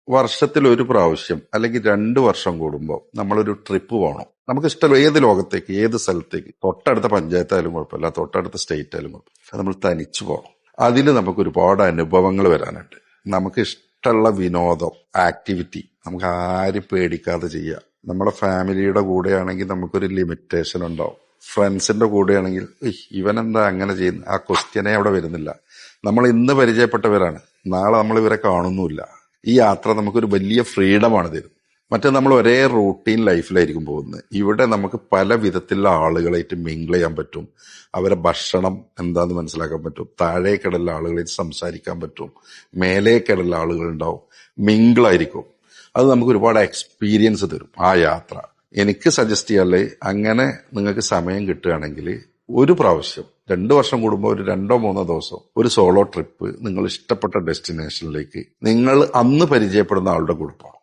വർഷത്തിൽ ഒരു പ്രാവശ്യം അല്ലെങ്കിൽ 2 വർഷം കൂടുമ്പോൾ നമ്മളൊരു ട്രിപ്പ് പോകണം. നമുക്ക് ഇഷ്ടമല്ല ഏത് ലോകത്തേക്ക്, ഏത് സ്ഥലത്തേക്ക്, തൊട്ടടുത്ത പഞ്ചായത്തായാലും കുഴപ്പമില്ല, തൊട്ടടുത്ത സ്റ്റേറ്റ് ആയാലും കുഴപ്പമില്ല, നമ്മൾ തനിച്ചു പോകണം. അതിൽ നമുക്ക് ഒരുപാട് അനുഭവങ്ങൾ വരാനുണ്ട്. നമുക്ക് ഇഷ്ടമുള്ള വിനോദം, ആക്ടിവിറ്റി നമുക്ക് ആരും പേടിക്കാതെ ചെയ്യാം. നമ്മുടെ ഫാമിലിയുടെ കൂടെയാണെങ്കിൽ നമുക്കൊരു ലിമിറ്റേഷൻ ഉണ്ടാവും. ഫ്രണ്ട്സിന്റെ കൂടെയാണെങ്കിൽ ഇവനെന്താ അങ്ങനെ ചെയ്യുന്നത്, ആ ക്വസ്റ്റ്യനെ അവിടെ വരുന്നില്ല. നമ്മൾ ഇന്ന് പരിചയപ്പെട്ടവരാണ്, നാളെ നമ്മൾ ഇവരെ കാണുന്നുമില്ല. ഈ യാത്ര നമുക്കൊരു വലിയ ഫ്രീഡമാണ് തരുന്നത്. മറ്റേ നമ്മൾ ഒരേ റൂട്ടീൻ ലൈഫിലായിരിക്കും പോകുന്നത്. ഇവിടെ നമുക്ക് പല വിധത്തിലുള്ള ആളുകളായിട്ട് മിങ്കിൾ ചെയ്യാൻ പറ്റും. അവരെ ഭക്ഷണം എന്താന്ന് മനസ്സിലാക്കാൻ പറ്റും. താഴേക്കിടലുള്ള ആളുകളായിട്ട് സംസാരിക്കാൻ പറ്റും. മേലേക്കിടലുള്ള ആളുകളുണ്ടാവും. മിങ്കിളായിരിക്കും. അത് നമുക്ക് ഒരുപാട് എക്സ്പീരിയൻസ് തരും ആ യാത്ര. എനിക്ക് സജസ്റ്റ് ചെയ്യാല്ലേ, അങ്ങനെ നിങ്ങൾക്ക് സമയം കിട്ടുകയാണെങ്കിൽ ഒരു പ്രാവശ്യം 2 വർഷം കൂടുമ്പോൾ ഒരു 2-3 ദിവസം ഒരു സോളോ ട്രിപ്പ് നിങ്ങൾ ഇഷ്ടപ്പെട്ട ഡെസ്റ്റിനേഷനിലേക്ക് നിങ്ങൾ അന്ന് പരിചയപ്പെടുന്ന ആളുടെ കൂടെ പോകണം.